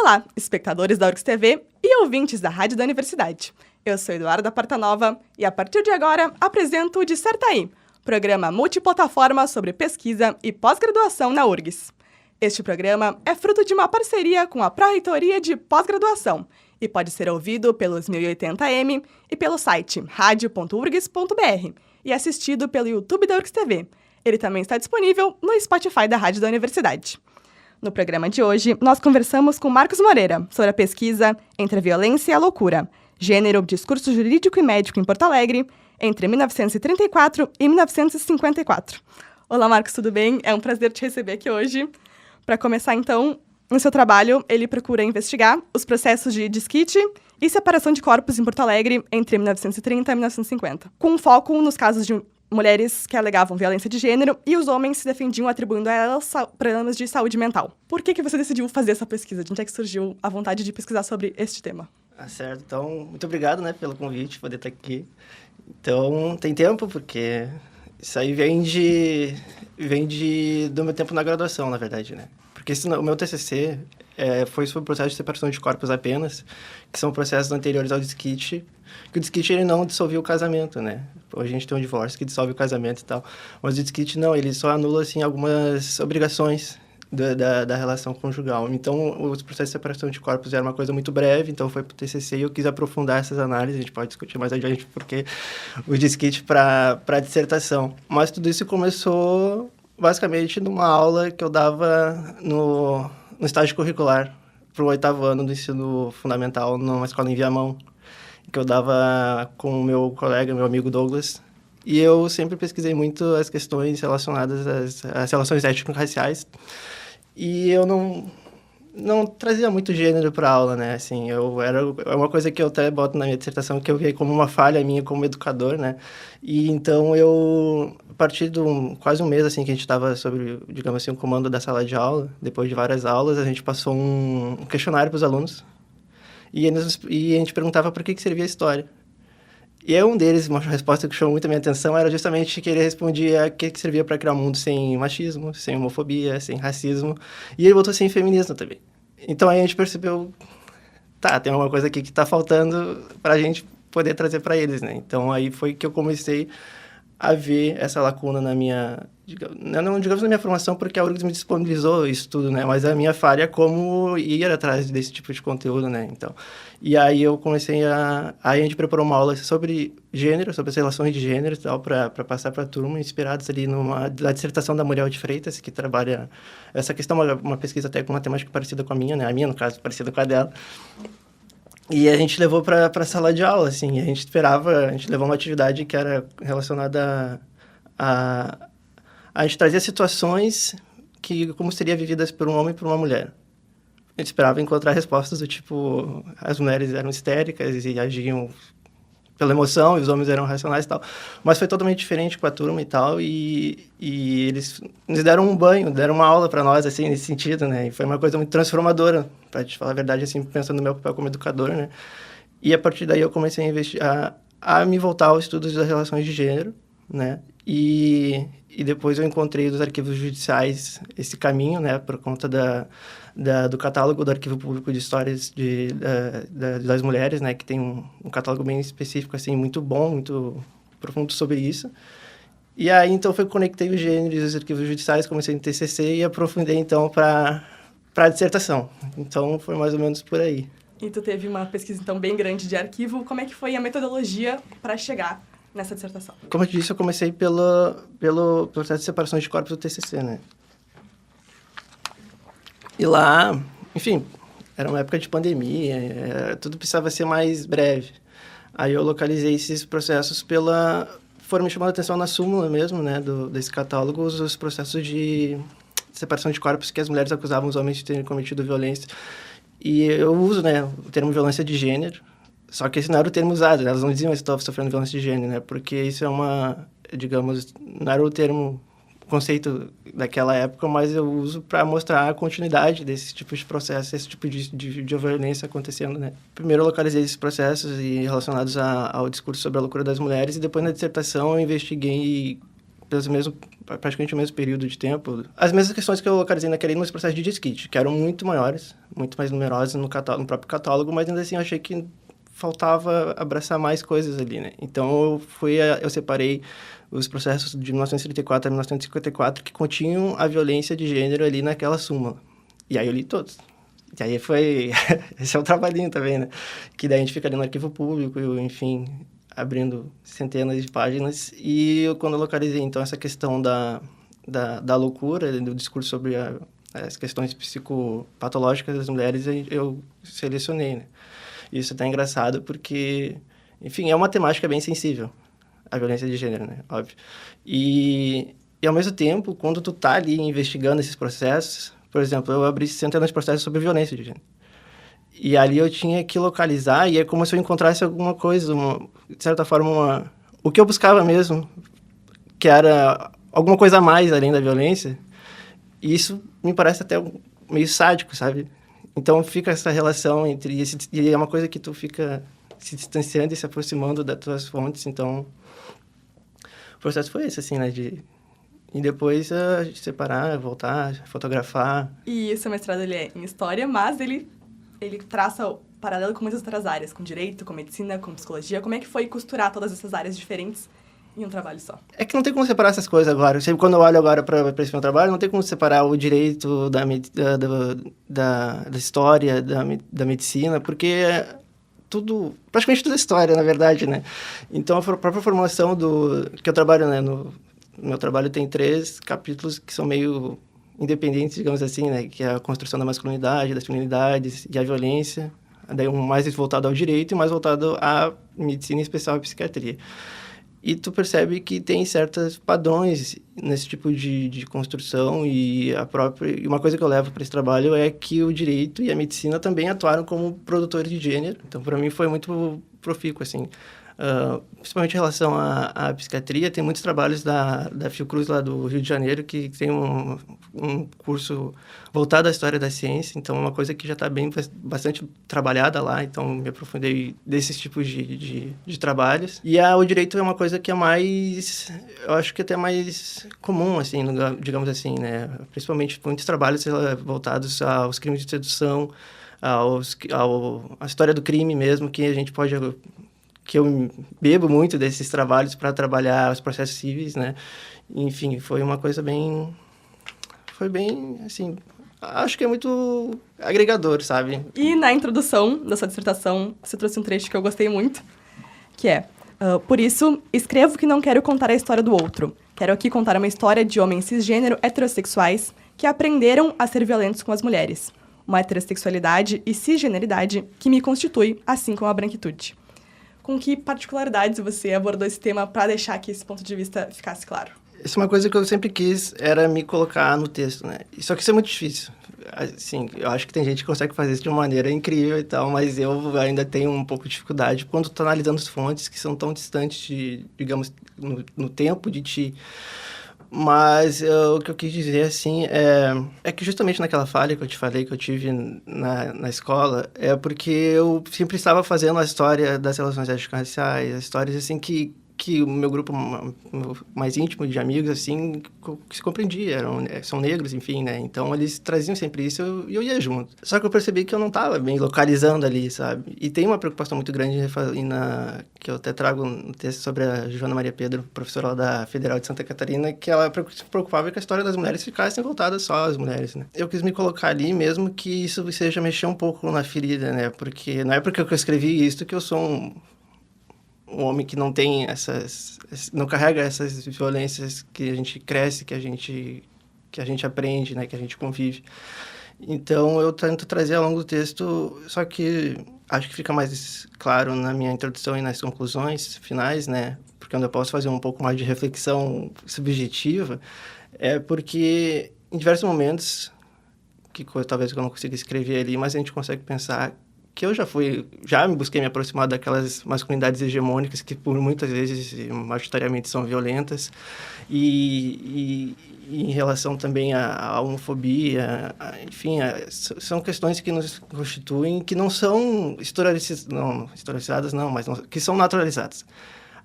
Olá, espectadores da URGS TV e ouvintes da Rádio da Universidade. Eu sou Eduarda Portanova e, a partir de agora, apresento o Disserta Aí, programa multiplataforma sobre pesquisa e pós-graduação na URGS. Este programa é fruto de uma parceria com a Pró-Reitoria de Pós-Graduação e pode ser ouvido pelos 1080m e pelo site radio.urgs.br e assistido pelo YouTube da URGS TV. Ele também está disponível no Spotify da Rádio da Universidade. No programa de hoje, nós conversamos com Marcos Moreira sobre a pesquisa Entre a Violência e a Loucura, Gênero, Discurso Jurídico e Médico em Porto Alegre, entre 1934 e 1954. Olá, Marcos, tudo bem? É um prazer te receber aqui hoje. Para começar, então, no seu trabalho, ele procura investigar os processos de desquite e separação de corpos em Porto Alegre entre 1930 e 1950, com foco nos casos de mulheres que alegavam violência de gênero e os homens se defendiam atribuindo a elas problemas de saúde mental. Por que você decidiu fazer essa pesquisa? De onde é que surgiu a vontade de pesquisar sobre este tema? Certo. Então, muito obrigado, pelo convite, poder estar aqui. Então, tem tempo, porque isso aí vem do meu tempo na graduação, na verdade, Porque o meu TCC foi sobre o processo de separação de corpos apenas, que são processos anteriores ao desquite, que o desquite ele não dissolveu o casamento, Hoje a gente tem um divórcio que dissolve o casamento e tal, mas o desquite não, ele só anula, assim, algumas obrigações da relação conjugal. Então, os processos de separação de corpos era uma coisa muito breve, então foi pro TCC e eu quis aprofundar essas análises, a gente pode discutir mais adiante porque o desquite para dissertação. Mas tudo isso começou basicamente numa aula que eu dava no estágio curricular para o 8º ano do ensino fundamental numa escola em Viamão, que eu dava com o meu colega, meu amigo Douglas, e eu sempre pesquisei muito as questões relacionadas às relações étnico-raciais, e eu não trazia muito gênero para a aula, assim, é uma coisa que eu até boto na minha dissertação, que eu vi como uma falha minha como educador, e então a partir de quase um mês, assim, que a gente estava sobre, digamos assim, o comando da sala de aula, depois de várias aulas, a gente passou um questionário para os alunos, e a gente perguntava por que servia a história. E um deles, uma resposta que chamou muito a minha atenção, era justamente que ele respondia que servia para criar um mundo sem machismo, sem homofobia, sem racismo, e ele botou sem feminismo também. Então aí a gente percebeu, tem uma coisa aqui que está faltando para a gente poder trazer para eles, Então aí foi que eu comecei a ver essa lacuna na minha, não digamos na minha formação, porque a URGS me disponibilizou isso tudo, Mas a minha falha é como ir atrás desse tipo de conteúdo, Então, e aí eu comecei aí a gente preparou uma aula sobre gênero, sobre as relações de gênero e tal, para passar para a turma, inspirados ali na dissertação da Muriel de Freitas, que trabalha essa questão, uma pesquisa até com uma temática parecida com a minha, a minha, no caso, parecida com a dela. E a gente levou para a sala de aula, assim, a gente levou uma atividade que era relacionada a gente trazia situações como seriam vividas por um homem e por uma mulher. A gente esperava encontrar respostas do tipo, as mulheres eram histéricas e agiam pela emoção, e os homens eram racionais e tal. Mas foi totalmente diferente com a turma e tal, e eles nos deram um banho, deram uma aula para nós, assim, nesse sentido, E foi uma coisa muito transformadora, para te falar a verdade, assim, pensando no meu papel como educador, E a partir daí eu comecei a investigar, a me voltar aos estudos das relações de gênero, E depois eu encontrei dos arquivos judiciais esse caminho, por conta do catálogo do Arquivo Público de Histórias das Mulheres, que tem um catálogo bem específico, assim, muito bom, muito profundo sobre isso. E aí, então, eu conectei os gêneros e os arquivos judiciais, comecei no TCC e aprofundei, então, para a dissertação. Então, foi mais ou menos por aí. E tu teve uma pesquisa, então, bem grande de arquivo. Como é que foi a metodologia para chegar nessa dissertação? Como eu disse, eu comecei pelo processo de separação de corpos do TCC, E lá, enfim, era uma época de pandemia, tudo precisava ser mais breve. Aí eu localizei esses processos foram me chamando a atenção na súmula mesmo, desse catálogo, os processos de separação de corpos que as mulheres acusavam os homens de terem cometido violência. E eu uso, o termo violência de gênero, só que esse não era o termo usado, elas não diziam que estou sofrendo violência de gênero, Porque isso digamos, não era o termo, conceito daquela época, mas eu uso para mostrar a continuidade desse tipo de processo, esse tipo de violência acontecendo, Primeiro eu localizei esses processos relacionados ao discurso sobre a loucura das mulheres, e depois na dissertação eu investiguei praticamente o mesmo período de tempo, as mesmas questões que eu localizei naquele nos processos de diskit, que eram muito maiores, muito mais numerosas no próprio catálogo, mas ainda assim eu achei que faltava abraçar mais coisas ali, né? Então eu separei os processos de 1934 a 1954 que continham a violência de gênero ali naquela súmula. E aí eu li todos. E aí foi... Esse é o trabalhinho também, né? Que daí a gente fica ali no arquivo público, enfim, abrindo centenas de páginas. E quando eu localizei, então, essa questão da loucura, do discurso sobre as questões psicopatológicas das mulheres, eu selecionei, né? Isso é até engraçado porque, enfim, é uma temática bem sensível, a violência de gênero, né? Óbvio. E ao mesmo tempo, quando tu tá ali investigando esses processos, por exemplo, eu abri centenas de processos sobre violência de gênero. E ali eu tinha que localizar, e é como se eu encontrasse alguma coisa, de certa forma, o que eu buscava mesmo, que era alguma coisa a mais além da violência. E isso me parece até meio sádico, sabe? Então fica essa relação e é uma coisa que tu fica se distanciando e se aproximando das tuas fontes. Então, o processo foi esse, assim, né? E depois separar, voltar, fotografar. E o seu mestrado ele é em História, mas ele traça o paralelo com muitas outras áreas, com Direito, com Medicina, com Psicologia. Como é que foi costurar todas essas áreas diferentes em um trabalho só? É que não tem como separar essas coisas agora. Sempre quando eu olho agora para esse meu trabalho, não tem como separar o direito da história, da medicina, porque praticamente tudo é história, na verdade, né? Então, a própria formulação que eu trabalho, né? No meu trabalho tem 3 capítulos que são meio independentes, digamos assim, né? Que é a construção da masculinidade, das feminilidades e a violência. Daí um mais voltado ao direito e mais voltado à medicina, em especial à psiquiatria. E tu percebe que tem certos padrões nesse tipo de construção e uma coisa que eu levo para esse trabalho é que o direito e a medicina também atuaram como produtores de gênero. Então, para mim, foi muito profícuo, assim. Principalmente em relação à psiquiatria, tem muitos trabalhos da Fiocruz lá do Rio de Janeiro que tem um curso voltado à história da ciência, então é uma coisa que já está bastante trabalhada lá, então me aprofundei desses tipos de trabalhos. E o direito é uma coisa que é mais, eu acho que até mais comum, assim, digamos assim, né? Principalmente muitos trabalhos voltados aos crimes de sedução, à história do crime mesmo, que a gente pode... que eu bebo muito desses trabalhos para trabalhar os processos civis, né? Enfim, foi uma coisa bem... Foi bem, assim... Acho que é muito agregador, sabe? E na introdução da sua dissertação, você trouxe um trecho que eu gostei muito, que é... por isso, escrevo que não quero contar a história do outro. Quero aqui contar uma história de homens cisgênero heterossexuais que aprenderam a ser violentos com as mulheres. Uma heterossexualidade e cisgeneridade que me constitui, assim como a branquitude. Com que particularidades você abordou esse tema para deixar que esse ponto de vista ficasse claro? Isso é uma coisa que eu sempre quis, era me colocar no texto, né? Só que isso é muito difícil. Assim, eu acho que tem gente que consegue fazer isso de uma maneira incrível e tal, mas eu ainda tenho um pouco de dificuldade quando tô analisando as fontes que são tão distantes, digamos, no tempo de ti. Mas o que eu quis dizer, assim, é que justamente naquela falha que eu te falei, que eu tive na escola, é porque eu sempre estava fazendo a história das relações étnico-raciais, as histórias, assim, que o meu grupo mais íntimo de amigos, assim, que se compreendia, são negros, enfim, né? Então, eles traziam sempre isso e eu ia junto. Só que eu percebi que eu não estava bem localizando ali, sabe? E tem uma preocupação muito grande que eu até trago no texto sobre a Joana Maria Pedro, professora lá da Federal de Santa Catarina, que ela se preocupava que a história das mulheres ficasse voltada só às mulheres, né? Eu quis me colocar ali mesmo que isso seja mexer um pouco na ferida, né? Porque não é porque eu escrevi isso que eu sou um homem que não tem não carrega essas violências que a gente cresce, que a gente aprende, né, que a gente convive. Então, eu tento trazer ao longo do texto, só que acho que fica mais claro na minha introdução e nas conclusões finais, né, porque onde eu posso fazer um pouco mais de reflexão subjetiva, é porque em diversos momentos, talvez eu não consiga escrever ali, mas a gente consegue pensar que eu já me busquei me aproximar daquelas masculinidades hegemônicas que por muitas vezes, majoritariamente, são violentas, e em relação também à homofobia, enfim, são questões que nos constituem, que não são historicizadas, não, mas que são naturalizadas.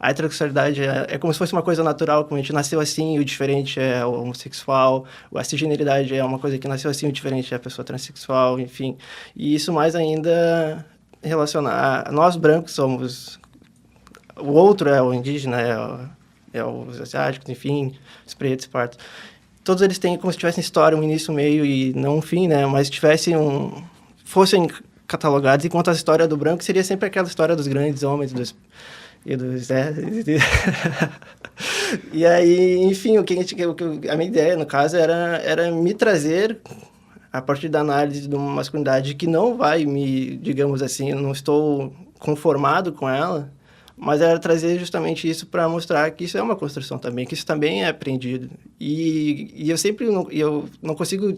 a heterossexualidade é como se fosse uma coisa natural, como a gente nasceu assim, o diferente é o homossexual, a cisgeneridade é uma coisa que nasceu assim, o diferente é a pessoa transexual, enfim. E isso mais ainda relacionar... Nós brancos somos... O outro é o indígena, é os asiáticos, enfim, os pretos, partos. Todos eles têm como se tivessem história, um início, um meio e não um fim, né? Mas tivessem fossem catalogados, enquanto a história do branco seria sempre aquela história dos grandes homens, E aí, enfim, a minha ideia, no caso, era me trazer, a partir da análise de uma masculinidade que não vai digamos assim, eu não estou conformado com ela, mas era trazer justamente isso para mostrar que isso é uma construção também, que isso também é aprendido. E eu não consigo...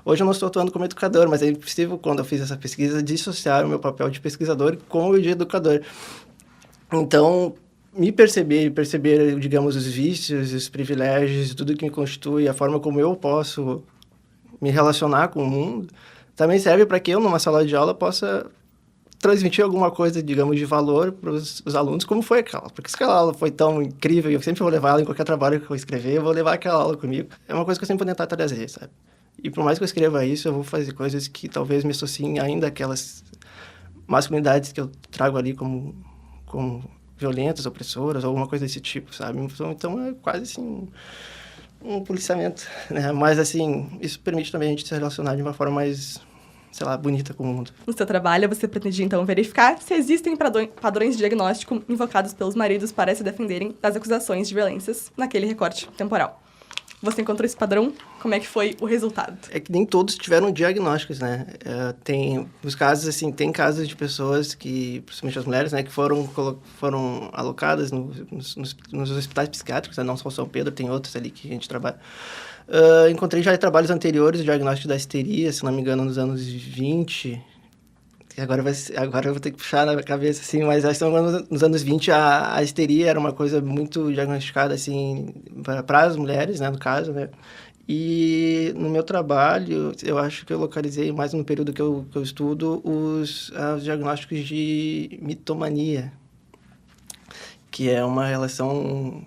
Hoje eu não estou atuando como educador, mas é impossível, quando eu fiz essa pesquisa, dissociar o meu papel de pesquisador com o de educador. Então, perceber, digamos, os vícios, os privilégios, tudo que me constitui, a forma como eu posso me relacionar com o mundo, também serve para que eu, numa sala de aula, possa transmitir alguma coisa, digamos, de valor para os alunos, como foi aquela. Porque se aquela aula foi tão incrível, eu sempre vou levar ela em qualquer trabalho que eu escrever, eu vou levar aquela aula comigo. É uma coisa que eu sempre vou tentar trazer, sabe? E por mais que eu escreva isso, eu vou fazer coisas que talvez me associem ainda àquelas masculinidades que eu trago ali como violentas, opressoras, ou alguma coisa desse tipo, sabe? Então é quase assim um policiamento, né? Mas assim, isso permite também a gente se relacionar de uma forma mais, sei lá, bonita com o mundo. No seu trabalho, você pretende, então, verificar se existem padrões de diagnóstico invocados pelos maridos para se defenderem das acusações de violências naquele recorte temporal. Você encontrou esse padrão? Como é que foi o resultado? É que nem todos tiveram diagnósticos, né? Tem casos de pessoas que, principalmente as mulheres, né, que foram alocadas nos hospitais psiquiátricos, né? Não só o São Pedro, tem outros ali que a gente trabalha. Encontrei já trabalhos anteriores de diagnóstico da histeria, se não me engano, nos anos 20. Agora eu vou ter que puxar na cabeça, assim, mas acho que nos anos 20 a histeria era uma coisa muito diagnosticada, assim, para as mulheres, né, no caso, né? E no meu trabalho, eu acho que eu localizei, mais no período que eu estudo, os diagnósticos de mitomania, que é uma relação...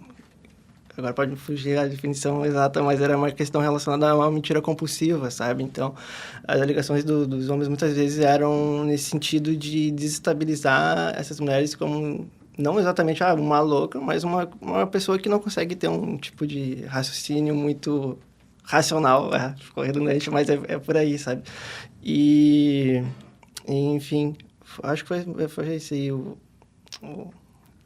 Agora pode fugir a definição exata, mas era uma questão relacionada a uma mentira compulsiva, sabe? Então, as alegações dos homens muitas vezes eram nesse sentido de desestabilizar essas mulheres como, não exatamente uma louca, mas uma pessoa que não consegue ter um tipo de raciocínio muito racional, ficou redundante, mas é por aí, sabe? E enfim, acho que foi esse aí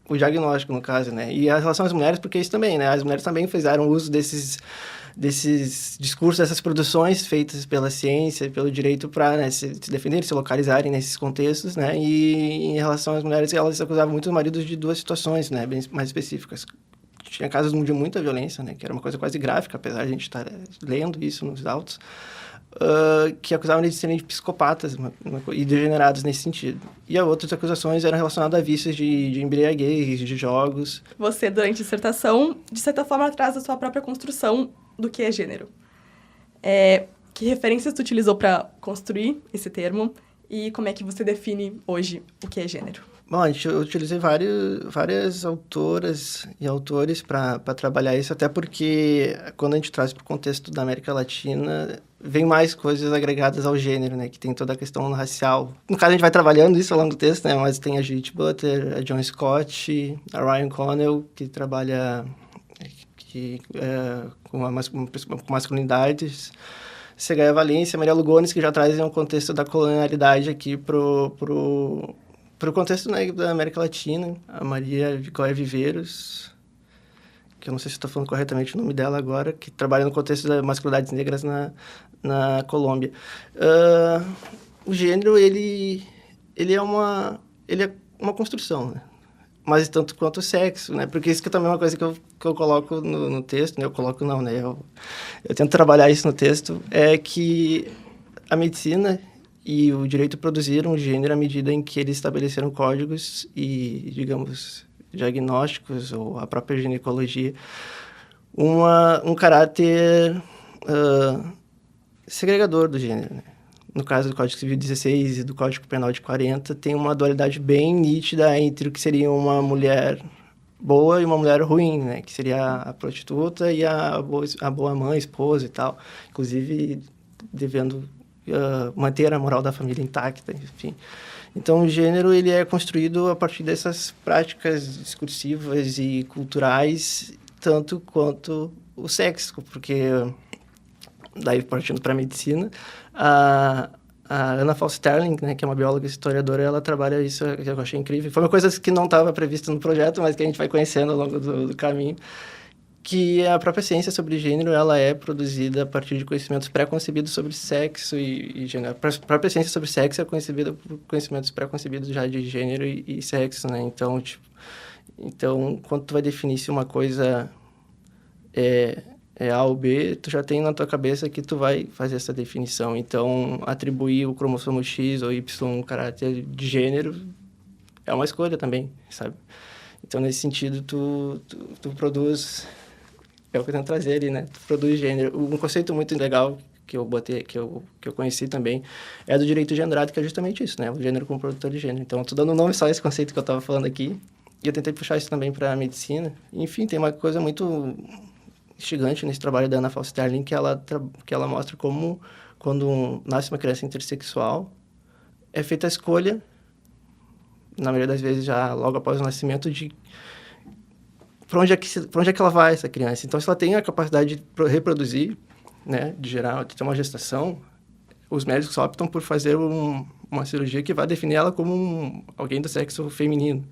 o diagnóstico, no caso, né? E a relação às mulheres, porque isso também, né? As mulheres também fizeram uso desses discursos, dessas produções feitas pela ciência, pelo direito para, né, se defenderem, se localizarem nesses contextos, né? E em relação às mulheres, elas acusavam muito os maridos de duas situações, né? Bem mais específicas. Tinha casos de muita violência, né? Que era uma coisa quase gráfica, apesar de a gente estar lendo isso nos autos. Que acusavam eles de serem psicopatas e degenerados nesse sentido. E as outras acusações eram relacionadas a vícios de embriaguez, de jogos. Você, durante a dissertação, de certa forma, traz a sua própria construção do que é gênero. Que referências tu utilizou para construir esse termo e como é que você define hoje o que é gênero? Bom, eu utilizei várias autoras e autores para trabalhar isso, até porque quando a gente traz para o contexto da América Latina, vem mais coisas agregadas ao gênero, né? Que tem toda a questão racial. No caso, a gente vai trabalhando isso ao longo do texto, né? Mas tem a Judith Butler, a John Scott, a Ryan Connell, que trabalha com masculinidades. Segaya Valência, Maria Lugones, que já trazem um contexto da colonialidade aqui pro contexto, né, da América Latina. A Maria Vitória Viveiros, que eu não sei se estou falando corretamente o nome dela agora, que trabalha no contexto das masculinidades negras na Colômbia. O gênero, ele é uma construção, né? Mas tanto quanto o sexo, né? Porque isso que também é uma coisa que eu coloco no texto, né? Eu coloco não, né? Eu tento trabalhar isso no texto, é que a medicina e o direito produziram um gênero à medida em que eles estabeleceram códigos e, digamos, diagnósticos, ou a própria ginecologia, um caráter segregador do gênero, né? No caso do Código Civil 16 e do Código Penal de 40, tem uma dualidade bem nítida entre o que seria uma mulher boa e uma mulher ruim, né? Que seria a prostituta e a boa mãe, esposa e tal. Inclusive, devendo manter a moral da família intacta, enfim. Então, o gênero ele é construído a partir dessas práticas discursivas e culturais, tanto quanto o sexo, porque, daí partindo para a medicina, a Anna Faust-Sterling, né, que é uma bióloga e historiadora, ela trabalha isso, que eu achei incrível. Foi uma coisa que não estava prevista no projeto, mas que a gente vai conhecendo ao longo do caminho, que a própria ciência sobre gênero, ela é produzida a partir de conhecimentos pré-concebidos sobre sexo e gênero. A própria ciência sobre sexo é concebida por conhecimentos pré-concebidos já de gênero e sexo, né? Então, quando tu vai definir se uma coisa é A ou B, tu já tem na tua cabeça que tu vai fazer essa definição. Então, atribuir o cromossomo X ou Y um caráter de gênero é uma escolha também, sabe? Então, nesse sentido, tu produz... É o que eu tento trazer ali, né? Tu produz gênero. Um conceito muito legal que eu botei, que eu conheci também, é do direito gendrado, que é justamente isso, né? O gênero como produtor de gênero. Então, eu tô dando um nome só a esse conceito que eu estava falando aqui, e eu tentei puxar isso também para a medicina. Enfim, tem uma coisa muito instigante nesse trabalho da Anna Faust-Sterling, que ela mostra como, quando nasce uma criança intersexual, é feita a escolha, na maioria das vezes já logo após o nascimento, de para onde é que ela vai, essa criança. Então, se ela tem a capacidade de reproduzir, né, de ter uma gestação, os médicos optam por fazer uma cirurgia que vai definir ela como alguém do sexo feminino,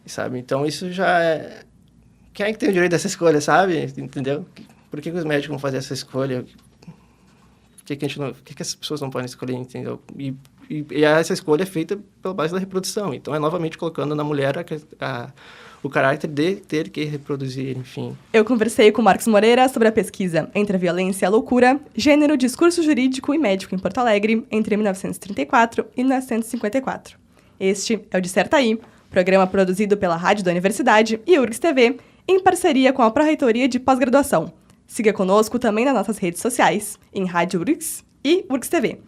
sabe? Então, isso já é... Quem é que tem o direito dessa escolha, sabe? Entendeu? Por que os médicos vão fazer essa escolha? Por que essas pessoas não podem escolher, entendeu? E essa escolha é feita pela base da reprodução. Então, é novamente colocando na mulher o caráter de ter que reproduzir, enfim. Eu conversei com Marcos Moreira sobre a pesquisa Entre a Violência e a Loucura, Gênero, Discurso Jurídico e Médico em Porto Alegre, entre 1934 e 1954. Este é o Disserta Aí, programa produzido pela Rádio da Universidade e URGS TV, em parceria com a Pró-Reitoria de Pós-Graduação. Siga conosco também nas nossas redes sociais, em Rádio URGS e URGS TV.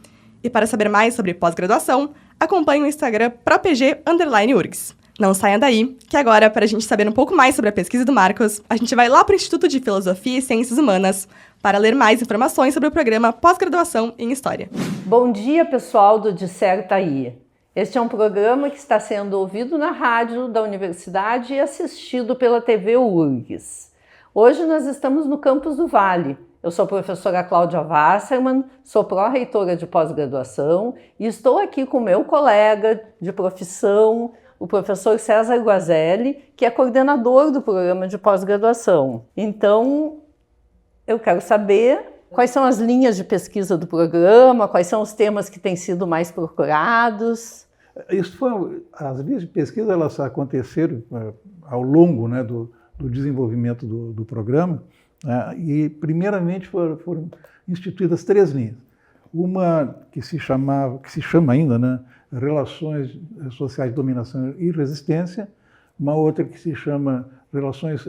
E para saber mais sobre pós-graduação, acompanhe o Instagram propg_URGS. Não saia daí, que agora, para a gente saber um pouco mais sobre a pesquisa do Marcos, a gente vai lá para o Instituto de Filosofia e Ciências Humanas para ler mais informações sobre o programa Pós-Graduação em História. Bom dia, pessoal do Disserta Aí. Este é um programa que está sendo ouvido na rádio da universidade e assistido pela TV URGS. Hoje nós estamos no campus do Vale. Eu sou a professora Cláudia Wasserman, sou pró-reitora de pós-graduação e estou aqui com meu colega de profissão, o professor César Guazelli, que é coordenador do programa de pós-graduação. Então, eu quero saber quais são as linhas de pesquisa do programa, quais são os temas que têm sido mais procurados. As linhas de pesquisa elas aconteceram ao longo, né, do desenvolvimento do programa, né, e primeiramente foram instituídas 3 linhas. Uma que se chama ainda, né, Relações Sociais de Dominação e Resistência, uma outra que se chama Relações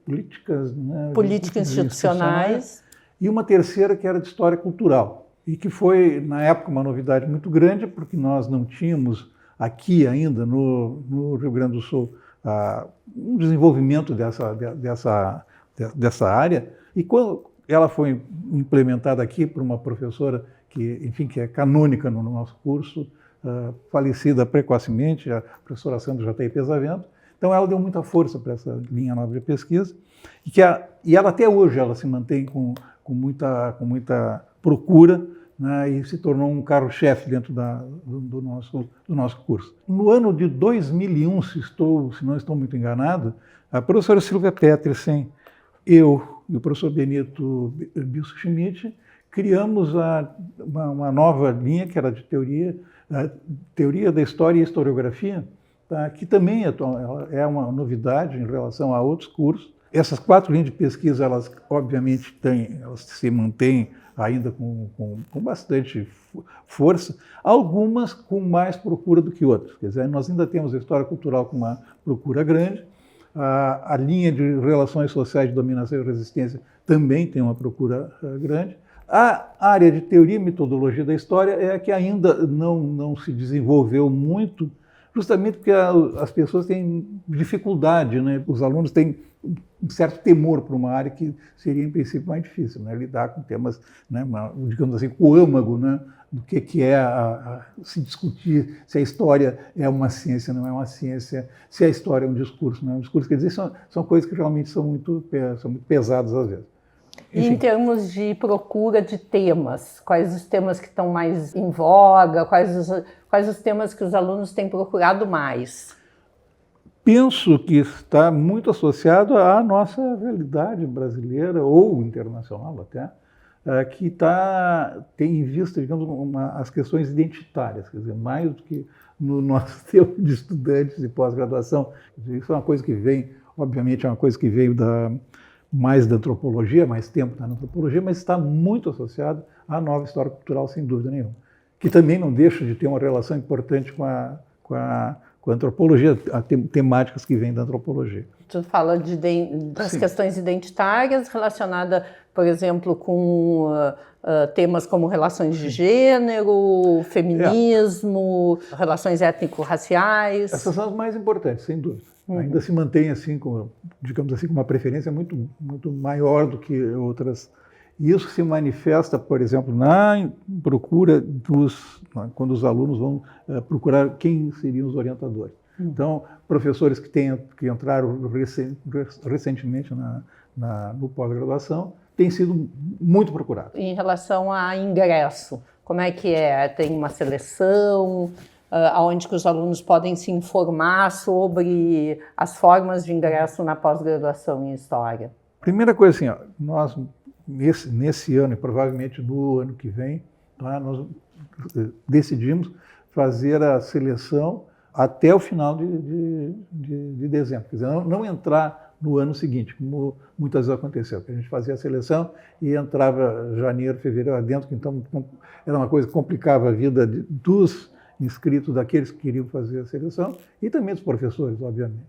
Políticas, né, Políticas institucionais, e uma terceira que era de História Cultural, e que foi, na época, uma novidade muito grande, porque nós não tínhamos aqui ainda, no Rio Grande do Sul, um desenvolvimento dessa área, e quando ela foi implementada aqui por uma professora que é canônica no nosso curso, falecida precocemente, a professora Sandra Jataí Pesavento. Então, ela deu muita força para essa linha nova de pesquisa, e ela até hoje ela se mantém com muita procura, né, e se tornou um carro-chefe dentro do nosso curso. No ano de 2001, se não estou muito enganado, a professora Silvia Petersen, eu e o professor Benito Bilso Schmidt criamos uma nova linha, que era de teoria da história e historiografia, tá, que também é uma novidade em relação a outros cursos. Essas 4 linhas de pesquisa, elas obviamente elas se mantêm ainda com bastante força, algumas com mais procura do que outras. Quer dizer, nós ainda temos a história cultural com uma procura grande, a linha de relações sociais de dominação e resistência também tem uma procura grande. A área de teoria e metodologia da história é a que ainda não se desenvolveu muito, justamente porque as pessoas têm dificuldade, né? Os alunos têm um certo temor para uma área que seria, em princípio, mais difícil, né? Lidar com temas, né? Digamos assim, com o âmago, né? Do que é se discutir se a história é uma ciência, não é uma ciência, se a história é um discurso, não é um discurso. Quer dizer, são coisas que realmente são muito pesadas às vezes. E em termos de procura de temas, quais os temas que estão mais em voga, quais os temas que os alunos têm procurado mais? Penso que está muito associado à nossa realidade brasileira ou internacional até, que tem em vista, digamos, as questões identitárias, quer dizer, mais do que no nosso tempo de estudantes de pós-graduação. Isso é uma coisa que vem, obviamente, é uma coisa que veio mais da antropologia, mais tempo na antropologia, mas está muito associado à nova história cultural, sem dúvida nenhuma, que também não deixa de ter uma relação importante com a antropologia, temáticas que vêm da antropologia. Tu fala das questões identitárias relacionadas, por exemplo, com temas como relações de gênero, feminismo, relações étnico-raciais. Essas são as mais importantes, sem dúvida. Ainda se mantém assim, digamos assim, com uma preferência muito, muito maior do que outras. E isso se manifesta, por exemplo, na procura quando os alunos vão procurar quem seriam os orientadores. Então, professores que entraram recentemente no pós-graduação têm sido muito procurados. Em relação a ingresso, como é que é? Tem uma seleção, onde que os alunos podem se informar sobre as formas de ingresso na pós-graduação em História? Primeira coisa assim, nós nesse ano e provavelmente no ano que vem, nós decidimos fazer a seleção até o final de dezembro. Quer dizer, não entrar no ano seguinte, como muitas vezes aconteceu, que a gente fazia a seleção e entrava janeiro, fevereiro adentro, que então era uma coisa que complicava a vida dos inscritos, daqueles que queriam fazer a seleção e também dos professores, obviamente.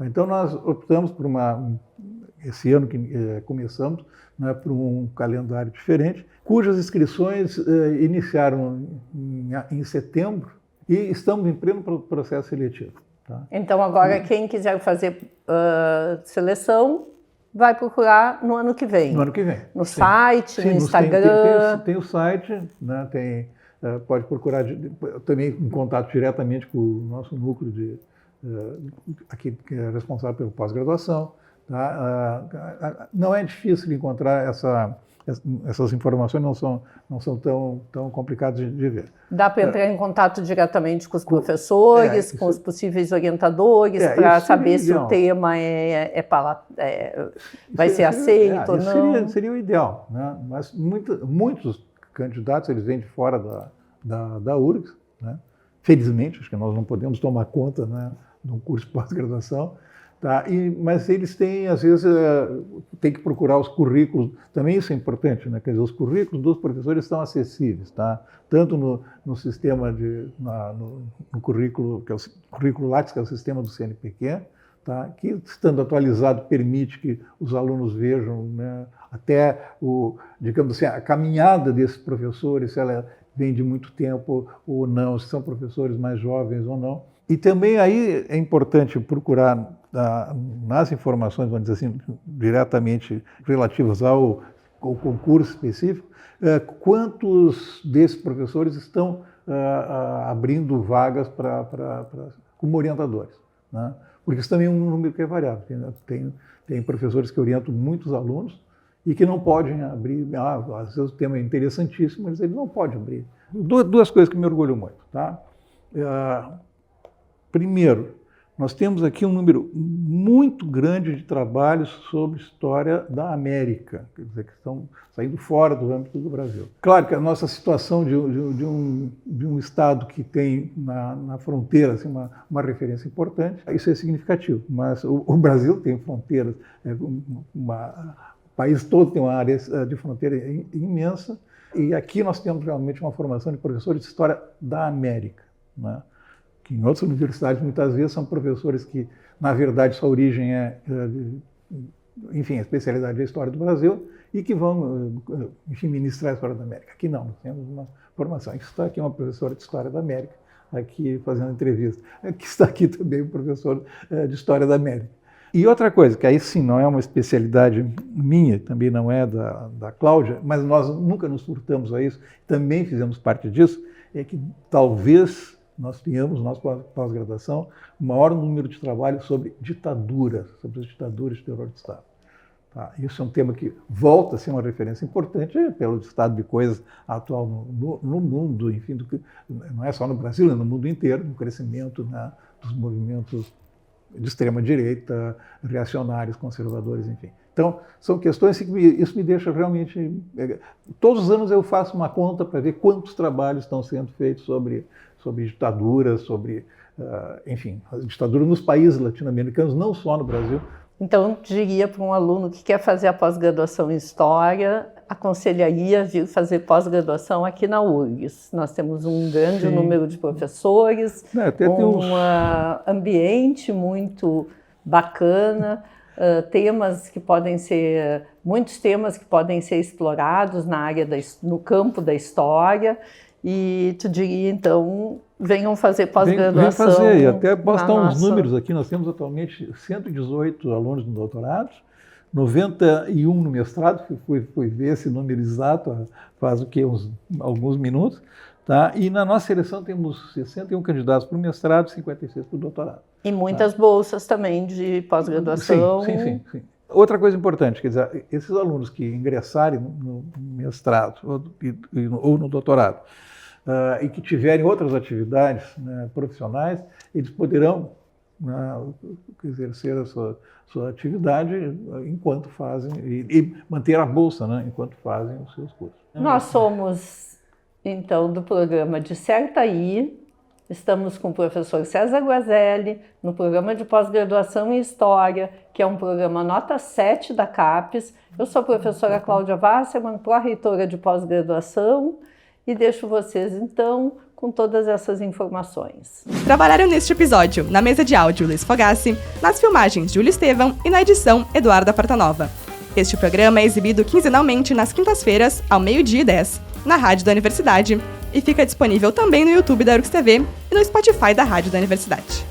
Então nós optamos por esse ano que começamos, né, por um calendário diferente, cujas inscrições iniciaram em setembro e estamos em pleno processo seletivo. Tá? Então agora quem quiser fazer seleção vai procurar no ano que vem. No ano que vem. No site, no Instagram. Tem o site, né, pode procurar também em contato diretamente com o nosso núcleo aqui que é responsável pela pós-graduação. Tá? Não é difícil de encontrar essas informações, não são tão complicadas de ver. Dá para entrar em contato diretamente com os professores, com os possíveis orientadores, para saber se o tema vai ser aceito ou não? Seria o ideal, né? Mas muitos candidatos eles vêm de fora da URGS, né? Felizmente, acho que nós não podemos tomar conta, né, de um curso de pós-graduação. Tá? Mas eles têm, às vezes, tem que procurar os currículos, também isso é importante, né? Quer dizer, os currículos dos professores estão acessíveis, tá? Tanto no sistema, no currículo, que é o currículo Lattes, que é o sistema do CNPq, tá? Que, estando atualizado, permite que os alunos vejam, né, até digamos assim, a caminhada desses professores, se ela vem de muito tempo ou não, se são professores mais jovens ou não. E também aí é importante procurar nas informações, vamos dizer assim, diretamente relativas ao concurso específico, quantos desses professores estão abrindo vagas como orientadores, né? Porque isso também é um número que é variável. Tem professores que orientam muitos alunos e que não podem abrir. Às vezes o tema é interessantíssimo, mas ele não pode abrir. Duas coisas que me orgulham muito. Tá? Primeiro, nós temos aqui um número muito grande de trabalhos sobre história da América, quer dizer, que estão saindo fora do âmbito do Brasil. Claro que a nossa situação de um Estado que tem na fronteira assim, uma referência importante, isso é significativo, mas o Brasil tem fronteiras, o país todo tem uma área de fronteira imensa, e aqui nós temos realmente uma formação de professores de história da América, né? Que em outras universidades, muitas vezes, são professores que, na verdade, sua origem enfim, a especialidade é a história do Brasil e que vão, enfim, ministrar a história da América. Aqui não, nós temos uma formação. Isso está aqui uma professora de história da América, aqui fazendo entrevista, que está aqui também o professor de História da América. E outra coisa, que aí sim não é uma especialidade minha, também não é da Cláudia, mas nós nunca nos furtamos a isso, também fizemos parte disso, é que talvez nós tenhamos, nós pós-graduação, o maior número de trabalhos sobre ditaduras, sobre as ditaduras de terror de Estado. Tá? Isso é um tema que volta a ser uma referência importante pelo estado de coisas atual no mundo, enfim, não é só no Brasil, é no mundo inteiro, no crescimento dos movimentos de extrema-direita, reacionários, conservadores, enfim. Então, são questões que isso me deixa realmente... Todos os anos eu faço uma conta para ver quantos trabalhos estão sendo feitos sobre ditaduras, enfim, as ditaduras nos países latino-americanos, não só no Brasil. Então, eu diria para um aluno que quer fazer a pós-graduação em História, aconselharia vir fazer pós-graduação aqui na URGS. Nós temos um grande número de professores, ambiente muito bacana, muitos temas que podem ser explorados na área no campo da história. E tu diria, então, venham fazer pós-graduação. Venham fazer, e até posso dar uns números aqui. Nós temos atualmente 118 alunos no doutorado, 91 no mestrado, fui ver esse número exato faz alguns minutos, tá? E na nossa seleção temos 61 candidatos para o mestrado e 56 para o doutorado. E muitas bolsas também de pós-graduação. Sim. Outra coisa importante, quer dizer, esses alunos que ingressarem no mestrado ou no doutorado e que tiverem outras atividades, né, profissionais, eles poderão exercer a sua atividade enquanto fazem, e manter a bolsa, né, enquanto fazem os seus cursos. Nós somos, então, do programa Disserta Aí. Estamos com o professor César Guazelli, no programa de pós-graduação em História, que é um programa nota 7 da CAPES. Eu sou a professora Cláudia Wasserman, pró-reitora de pós-graduação, e deixo vocês, então, com todas essas informações. Trabalharam neste episódio, na mesa de áudio, Luiz Fogassi, nas filmagens, Júlio Estevão, e na edição, Eduarda Portanova. Este programa é exibido quinzenalmente nas quintas-feiras, ao 12h10, na Rádio da Universidade, e fica disponível também no YouTube da URGS TV e no Spotify da Rádio da Universidade.